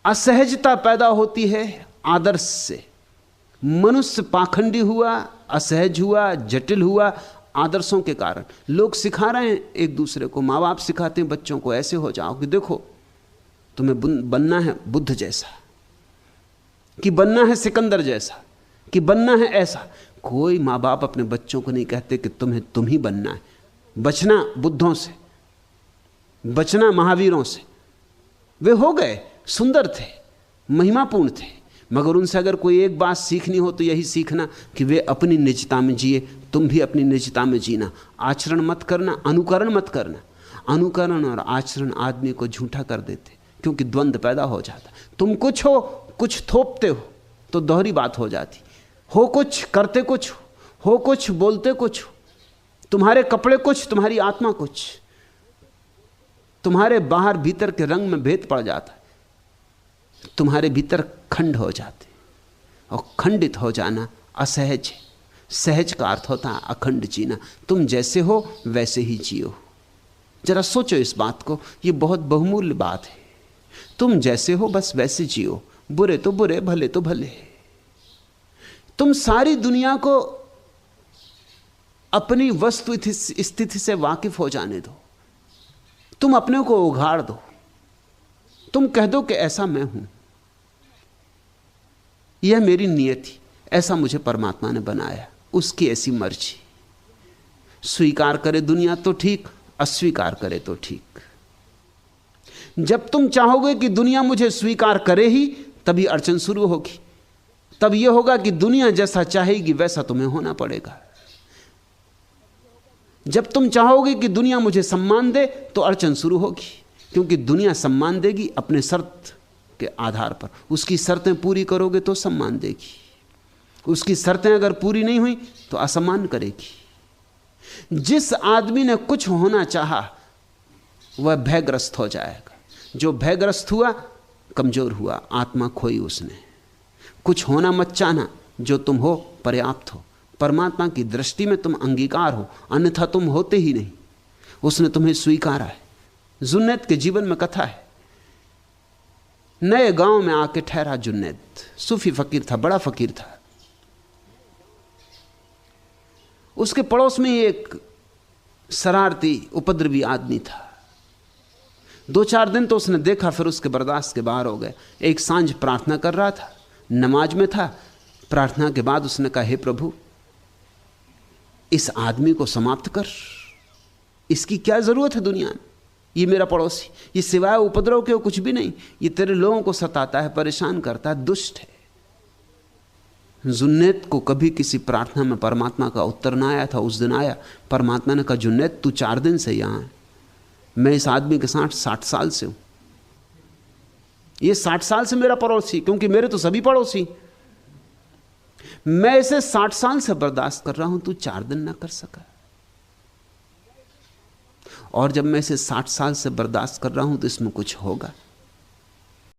असहजता पैदा होती है आदर्श से। मनुष्य पाखंडी हुआ, असहज हुआ, जटिल हुआ आदर्शों के कारण। लोग सिखा रहे हैं एक दूसरे को, माँ बाप सिखाते हैं बच्चों को, ऐसे हो जाओ कि देखो तुम्हें बनना है बुद्ध जैसा, कि बनना है सिकंदर जैसा, कि बनना है ऐसा। कोई माँ बाप अपने बच्चों को नहीं कहते कि तुम ही बनना है। बचना बुद्धों से, बचना महावीरों से। वे हो गए, सुंदर थे, महिमापूर्ण थे, मगर उनसे अगर कोई एक बात सीखनी हो तो यही सीखना कि वे अपनी निजता में जिए, तुम भी अपनी निजता में जीना। आचरण मत करना, अनुकरण मत करना। अनुकरण और आचरण आदमी को झूठा कर देते, क्योंकि द्वंद्व पैदा हो जाता। तुम कुछ हो, कुछ थोपते हो तो दोहरी बात हो जाती। हो कुछ, करते कुछ हो, कुछ बोलते कुछ हो। तुम्हारे कपड़े कुछ, तुम्हारी आत्मा कुछ। तुम्हारे बाहर भीतर के रंग में भेद पड़ जाता है, तुम्हारे भीतर खंड हो जाते। और खंडित हो जाना असहज है। सहज का अर्थ होता है अखंड जीना। तुम जैसे हो वैसे ही जियो। जरा सोचो इस बात को, ये बहुत बहुमूल्य बात है। तुम जैसे हो बस वैसे जियो, बुरे तो बुरे, भले तो भले। तुम सारी दुनिया को अपनी वस्तु स्थिति से वाकिफ हो जाने दो। तुम अपने को उघाड़ दो। तुम कह दो कि ऐसा मैं हूं, यह मेरी नियति, ऐसा मुझे परमात्मा ने बनाया, उसकी ऐसी मर्जी। स्वीकार करे दुनिया तो ठीक, अस्वीकार करे तो ठीक। जब तुम चाहोगे कि दुनिया मुझे स्वीकार करे ही, तभी अड़चन शुरू होगी। तब यह होगा कि दुनिया जैसा चाहेगी वैसा तुम्हें होना पड़ेगा। जब तुम चाहोगे कि दुनिया मुझे सम्मान दे तो अड़चन शुरू होगी, क्योंकि दुनिया सम्मान देगी अपने शर्त के आधार पर। उसकी शर्तें पूरी करोगे तो सम्मान देगी, उसकी शर्तें अगर पूरी नहीं हुई तो असम्मान करेगी। जिस आदमी ने कुछ होना चाहा वह भयग्रस्त हो जाएगा। जो भयग्रस्त हुआ कमजोर हुआ, आत्मा खोई उसने। कुछ होना मत चाहना, जो तुम हो पर्याप्त हो। परमात्मा की दृष्टि में तुम अंगीकार हो, अन्यथा तुम होते ही नहीं। उसने तुम्हें स्वीकारा है। जुन्नैद के जीवन में कथा है। नए गांव में आके ठहरा जुन्नैद, सूफी फकीर था, बड़ा फकीर था। उसके पड़ोस में एक शरारती उपद्रवी आदमी था। 2-4 दिन तो उसने देखा, फिर उसके बर्दाश्त के बाहर हो गए। एक सांझ प्रार्थना कर रहा था, नमाज में था। प्रार्थना के बाद उसने कहा, हे प्रभु, इस आदमी को समाप्त कर, इसकी क्या जरूरत है दुनिया में। ये मेरा पड़ोसी, ये सिवाय उपद्रव के कुछ भी नहीं। ये तेरे लोगों को सताता है, परेशान करता है, दुष्ट है। जुन्नैद को कभी किसी प्रार्थना में परमात्मा का उत्तर ना आया था। उस दिन आया। परमात्मा ने कहा, जुन्नैद तू 4 दिन से यहां है, मैं इस आदमी के साथ 60 साल से हूं। ये 60 साल से मेरा पड़ोसी, क्योंकि मेरे तो सभी पड़ोसी। मैं इसे 60 साल से बर्दाश्त कर रहा हूं, तू 4 दिन ना कर सका। और जब मैं इसे 60 साल से बर्दाश्त कर रहा हूं तो इसमें कुछ होगा।